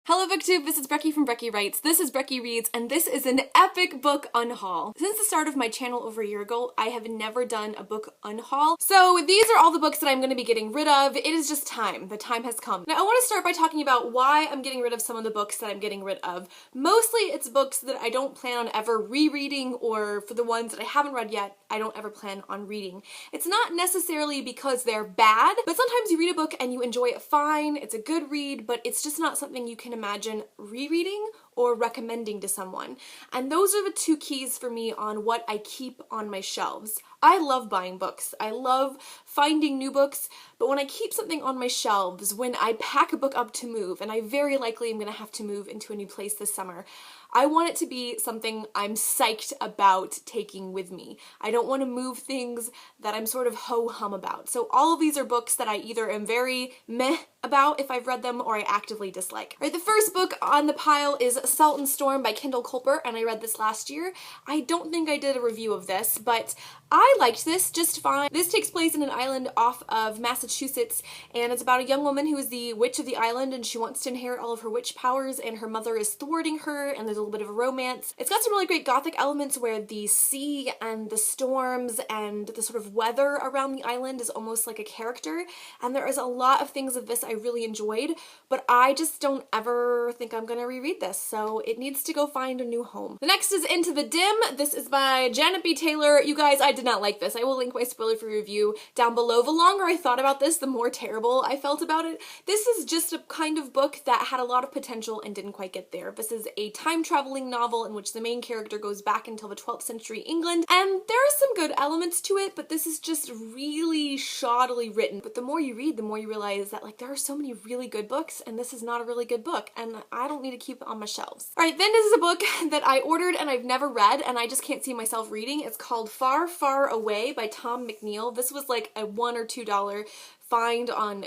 Hello BookTube, this is Brecky from Brecky Writes, this is Brecky Reads, and this is an epic book unhaul. Since the start of my channel over a year ago, I have never done a book unhaul. So these are all the books that I'm going to be getting rid of. It is just time. The time has come. Now I want to start by talking about why I'm getting rid of some of the books that I'm getting rid of. Mostly it's books that I don't plan on ever rereading, or for the ones that I haven't read yet, I don't ever plan on reading. It's not necessarily because they're bad, but sometimes you read a book and you enjoy it fine, it's a good read, but it's just not something you can imagine rereading or recommending to someone. And those are the two keys for me on what I keep on my shelves. I love buying books. I love finding new books, but when I keep something on my shelves, when I pack a book up to move, and I very likely am going to have to move into a new place this summer, I want it to be something I'm psyched about taking with me. I don't want to move things that I'm sort of ho-hum about. So all of these are books that I either am very meh about if I've read them, or I actively dislike. All right, the first book on the pile is Salt and Storm by Kendall Culper, and I read this last year. I don't think I did a review of this, but I liked this just fine. This takes place in an island off of Massachusetts, and it's about a young woman who is the witch of the island, and she wants to inherit all of her witch powers, and her mother is thwarting her, and there's a little bit of a romance. It's got some really great gothic elements where the sea and the storms and the sort of weather around the island is almost like a character, and there is a lot of things of this I really enjoyed, but I just don't ever think I'm gonna reread this, so it needs to go find a new home. The next is Into the Dim. This is by Janet B. Taylor. You guys, I did not like this. I will link my spoiler-free review down below. The longer I thought about this, the more terrible I felt about it. This is just a kind of book that had a lot of potential and didn't quite get there. This is a time-traveling novel in which the main character goes back until the 12th century England, and there are some good elements to it, but this is just really shoddily written. But the more you read, the more you realize that, like, there are so many really good books, and this is not a really good book, and I don't need to keep it on my shelves. Alright, then this is a book that I ordered and I've never read, and I just can't see myself reading. It's called Far, Far Away by Tom McNeill. This was like a $1 or $2 find on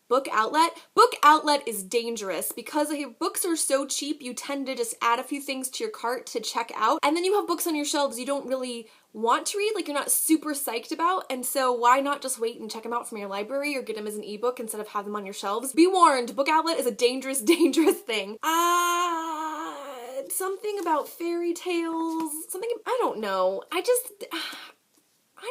Book Outlet. Book Outlet is dangerous because books are so cheap, you tend to just add a few things to your cart to check out, and then you have books on your shelves you don't really want to read, like you're not super psyched about, and so why not just wait and check them out from your library or get them as an ebook instead of have them on your shelves? Be warned, Book Outlet is a dangerous, dangerous thing. Something about fairy tales, something, I don't know. I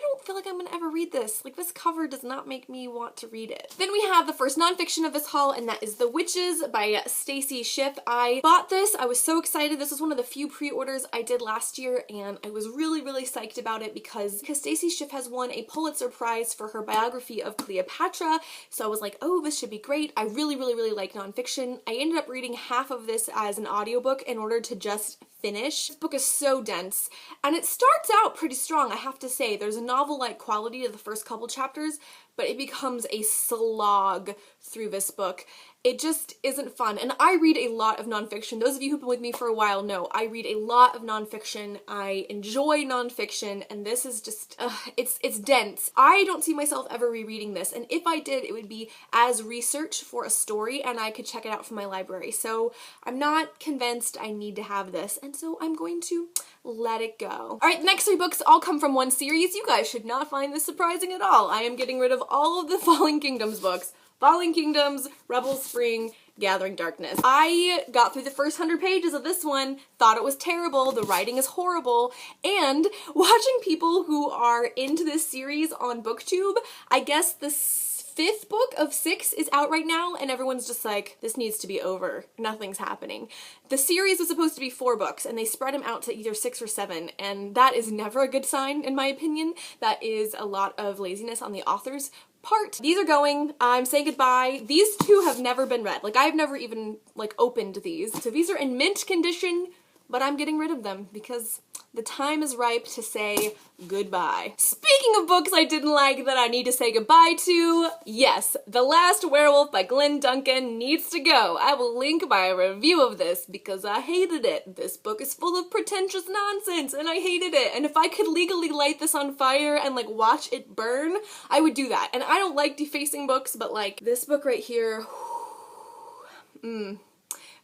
don't feel like I'm gonna ever read this. Like, this cover does not make me want to read it. Then we have the first nonfiction of this haul, and that is The Witches by Stacy Schiff. I bought this. I was so excited. This was one of the few pre-orders I did last year, and I was really, really psyched about it because Stacy Schiff has won a Pulitzer Prize for her biography of Cleopatra, so I was like, oh, this should be great. I really, really, really like nonfiction. I ended up reading half of this as an audiobook in order to just finish. This book is so dense, and it starts out pretty strong, I have to say. There's a novel-like quality to the first couple chapters, but it becomes a slog through this book. It just isn't fun, and I read a lot of nonfiction. Those of you who've been with me for a while know I read a lot of nonfiction. I enjoy nonfiction, and this is just, it's dense. I don't see myself ever rereading this, and if I did, it would be as research for a story, and I could check it out from my library. So I'm not convinced I need to have this, and so I'm going to let it go. Alright, the next three books all come from one series. You guys should not find this surprising at all. I am getting rid of all of the Falling Kingdoms books. Falling Kingdoms, Rebel Spring, Gathering Darkness. I got through the first 100 pages of this one, thought it was terrible, the writing is horrible, and watching people who are into this series on BookTube, I guess the 5th book of 6 is out right now, and everyone's just like, this needs to be over. Nothing's happening. The series was supposed to be 4 books, and they spread them out to either 6 or 7, and that is never a good sign, in my opinion. That is a lot of laziness on the author's part. These are going. I'm saying goodbye. These two have never been read. Like, I've never even, like, opened these. So these are in mint condition, but I'm getting rid of them because the time is ripe to say goodbye. Speaking of books I didn't like that I need to say goodbye to, yes, The Last Werewolf by Glenn Duncan needs to go. I will link my review of this because I hated it. This book is full of pretentious nonsense and I hated it. And if I could legally light this on fire and like watch it burn, I would do that. And I don't like defacing books, but like this book right here,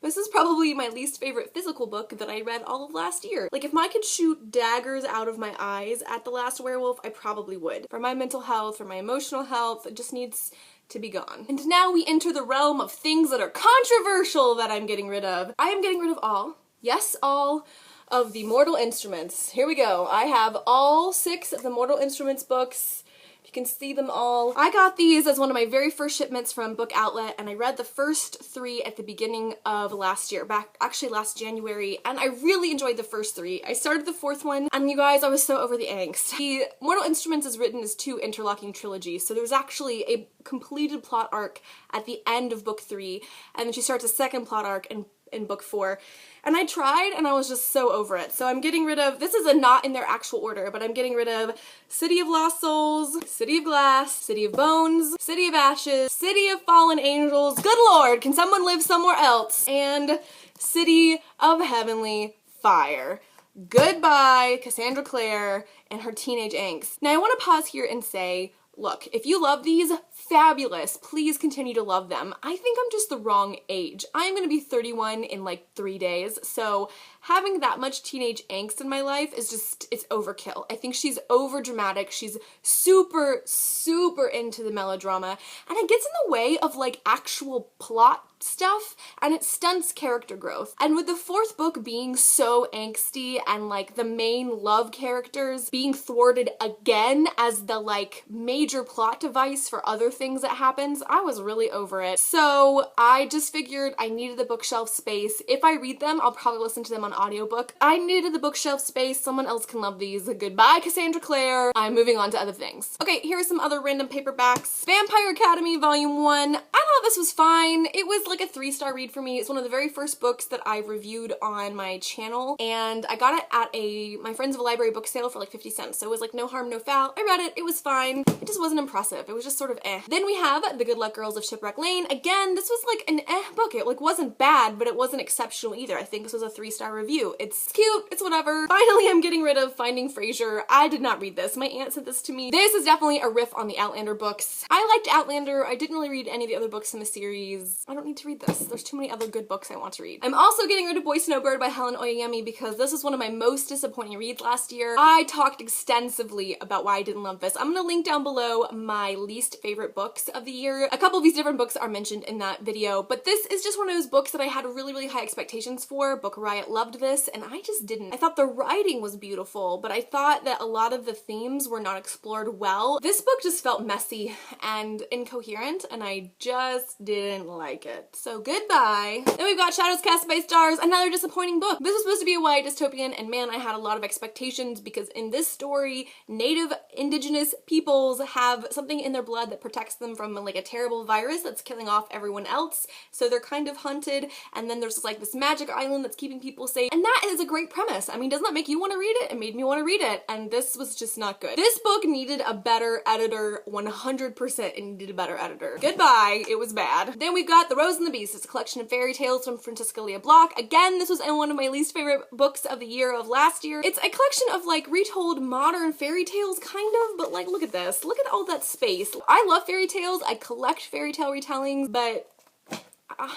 This is probably my least favorite physical book that I read all of last year. Like, if I could shoot daggers out of my eyes at The Last Werewolf, I probably would. For my mental health, for my emotional health, it just needs to be gone. And now we enter the realm of things that are controversial that I'm getting rid of. I am getting rid of all, yes, all of the Mortal Instruments. Here we go. I have all 6 of the Mortal Instruments books. You can see them all. I got these as one of my very first shipments from Book Outlet, and I read the first 3 at the beginning of last year, actually last January, and I really enjoyed the first 3. I started the 4th one, and you guys, I was so over the angst. The Mortal Instruments is written as 2 interlocking trilogies, so there's actually a completed plot arc at the end of book 3, and then she starts a second plot arc in book 4. And I tried and I was just so over it. So I'm getting rid of, this is not in their actual order, but I'm getting rid of City of Lost Souls, City of Glass, City of Bones, City of Ashes, City of Fallen Angels, good lord, can someone live somewhere else? And City of Heavenly Fire. Goodbye, Cassandra Clare and her teenage angst. Now I want to pause here and say, look, if you love these, fabulous. Please continue to love them. I think I'm just the wrong age. I'm gonna be 31 in like 3 days, so having that much teenage angst in my life is just, it's overkill. I think she's over dramatic. She's super, super into the melodrama, and it gets in the way of like actual plot stuff, and it stunts character growth. And with the 4th book being so angsty and like the main love characters being thwarted again as the like major plot device for other things that happens, I was really over it. So I just figured I needed the bookshelf space. If I read them, I'll probably listen to them on audiobook. I needed the bookshelf space. Someone else can love these. Goodbye, Cassandra Clare. I'm moving on to other things. Okay, here are some other random paperbacks. Vampire Academy Volume 1. I thought this was fine. It was like a 3-star read for me. It's one of the very first books that I reviewed on my channel, and I got it at my Friends of a Library book sale for like 50 cents, so it was like no harm, no foul. I read it, it was fine. It just wasn't impressive. It was just sort of eh. Then we have The Good Luck Girls of Shipwreck Lane. Again, this was like an eh book. It like wasn't bad, but it wasn't exceptional either. I think this was a 3-star review. It's cute, it's whatever. Finally, I'm getting rid of Finding Fraser. I did not read this. My aunt sent this to me. This is definitely a riff on the Outlander books. I liked Outlander. I didn't really read any of the other books in the series. I don't need to read this. There's too many other good books I want to read. I'm also getting rid of Boy Snowbird by Helen Oyeyemi because this is one of my most disappointing reads last year. I talked extensively about why I didn't love this. I'm gonna link down below my least favorite books of the year. A couple of these different books are mentioned in that video, but this is just one of those books that I had really, really high expectations for. Book Riot loved this, and I just didn't. I thought the writing was beautiful, but I thought that a lot of the themes were not explored well. This book just felt messy and incoherent, and I just didn't like it. So goodbye. Then we've got Shadows Cast by Stars, another disappointing book. This was supposed to be a YA dystopian, and man, I had a lot of expectations because in this story, native indigenous peoples have something in their blood that protects them from like a terrible virus that's killing off everyone else, so they're kind of hunted, and then there's like this magic island that's keeping people safe, and that is a great premise. I mean, doesn't that make you want to read it? It made me want to read it, and this was just not good. This book needed a better editor, 100% it needed a better editor. Goodbye, it was bad. Then we've got The Rose and the Beast. It's a collection of fairy tales from Francesca Leah Block. Again, this was one of my least favorite books of the year of last year. It's a collection of like retold modern fairy tales, kind of, but like look at this. Look at all that space. I love fairy tales. I collect fairy tale retellings, but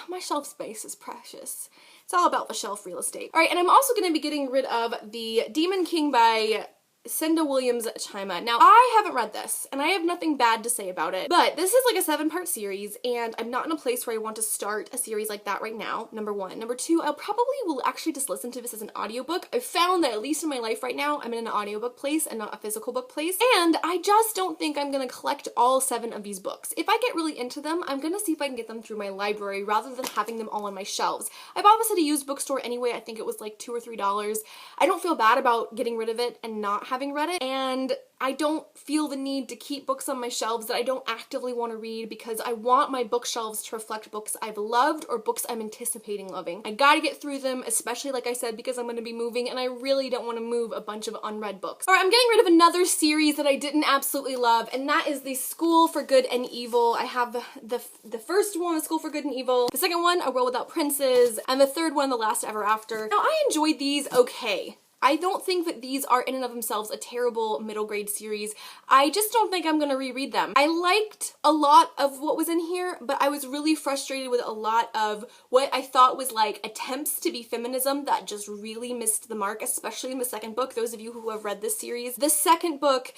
my shelf space is precious. It's all about the shelf real estate. All right, and I'm also going to be getting rid of The Demon King by Cinda Williams Chima. Now, I haven't read this, and I have nothing bad to say about it, but this is like a 7-part series, and I'm not in a place where I want to start a series like that right now, number one. Number two, I probably will actually just listen to this as an audiobook. I've found that at least in my life right now, I'm in an audiobook place and not a physical book place, and I just don't think I'm gonna collect all 7 of these books. If I get really into them, I'm gonna see if I can get them through my library rather than having them all on my shelves. I bought this at a used bookstore anyway. I think it was like $2 or $3. I don't feel bad about getting rid of it and not having read it, and I don't feel the need to keep books on my shelves that I don't actively want to read because I want my bookshelves to reflect books I've loved or books I'm anticipating loving. I gotta get through them, especially like I said, because I'm going to be moving and I really don't want to move a bunch of unread books. Alright, I'm getting rid of another series that I didn't absolutely love, and that is The School for Good and Evil. I have the first one, The School for Good and Evil, the second one, A World Without Princes, and the third one, The Last Ever After. Now, I enjoyed these okay. I don't think that these are in and of themselves a terrible middle grade series. I just don't think I'm gonna reread them. I liked a lot of what was in here, but I was really frustrated with a lot of what I thought was like attempts to be feminism that just really missed the mark, especially in the second book, those of you who have read this series. The second book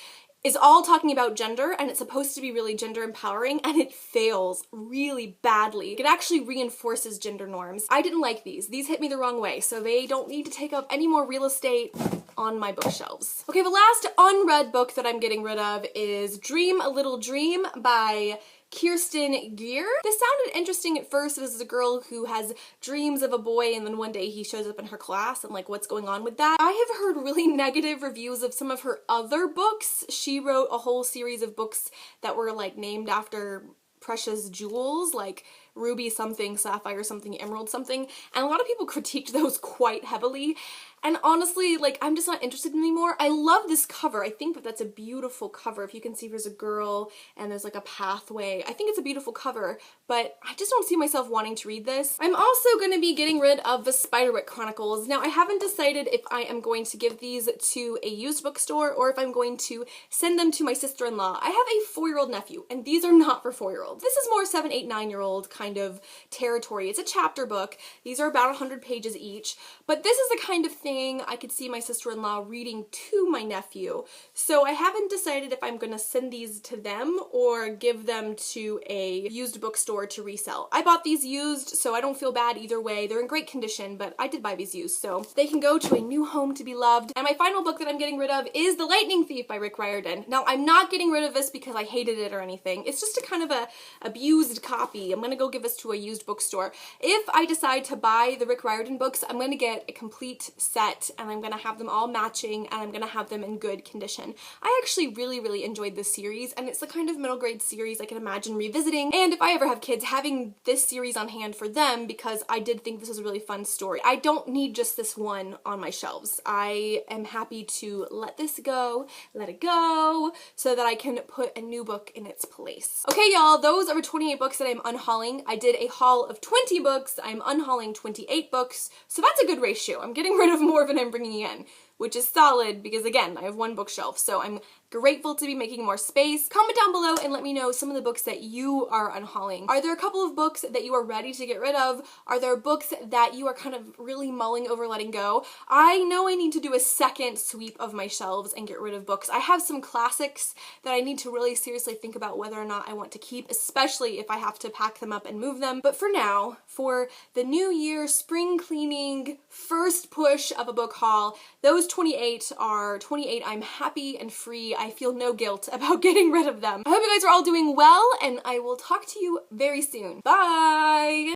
is all talking about gender, and it's supposed to be really gender empowering, and it fails really badly. It actually reinforces gender norms. I didn't like these. These hit me the wrong way, so they don't need to take up any more real estate on my bookshelves. Okay, the last unread book that I'm getting rid of is Dream a Little Dream by Kirsten Gear. This sounded interesting at first. This is a girl who has dreams of a boy and then one day he shows up in her class and like what's going on with that. I have heard really negative reviews of some of her other books. She wrote a whole series of books that were like named after precious jewels, like ruby something, sapphire something, emerald something, and a lot of people critiqued those quite heavily. And honestly, like, I'm just not interested anymore. I love this cover. I think that that's a beautiful cover. If you can see, there's a girl and there's like a pathway. I think it's a beautiful cover, but I just don't see myself wanting to read this. I'm also going to be getting rid of the Spiderwick Chronicles. Now, I haven't decided if I am going to give these to a used bookstore or if I'm going to send them to my sister-in-law. I have a 4-year-old nephew, and these are not for 4-year-olds. This is more 7, 8, 9-year-old kind of territory. It's a chapter book. These are about 100 pages each, but this is the kind of thing I could see my sister-in-law reading to my nephew. So I haven't decided if I'm gonna send these to them or give them to a used bookstore to resell. I bought these used, so I don't feel bad either way. They're in great condition, but I did buy these used, so they can go to a new home to be loved. And my final book that I'm getting rid of is The Lightning Thief by Rick Riordan. Now, I'm not getting rid of this because I hated it or anything. It's just a kind of a abused copy. I'm gonna go give this to a used bookstore. If I decide to buy the Rick Riordan books, I'm gonna get a complete set and I'm gonna have them all matching and I'm gonna have them in good condition. I actually really enjoyed this series, and it's the kind of middle grade series I can imagine revisiting, and if I ever have kids, having this series on hand for them, because I did think this was a really fun story. I don't need just this one on my shelves. I am happy to let this go, let it go, so that I can put a new book in its place. Okay, y'all, those are 28 books that I'm unhauling. I did a haul of 20 books. I'm unhauling 28 books, so that's a good ratio. I'm getting rid of more than I'm bringing in, which is solid because, again, I have one bookshelf, so I'm grateful to be making more space. Comment down below and let me know some of the books that you are unhauling. Are there a couple of books that you are ready to get rid of? Are there books that you are kind of really mulling over letting go? I know I need to do a second sweep of my shelves and get rid of books. I have some classics that I need to really seriously think about whether or not I want to keep, especially if I have to pack them up and move them. But for now, for the new year spring cleaning first push of a book haul, those 28 are 28 I'm happy and free. I feel no guilt about getting rid of them. I hope you guys are all doing well, and I will talk to you very soon. Bye!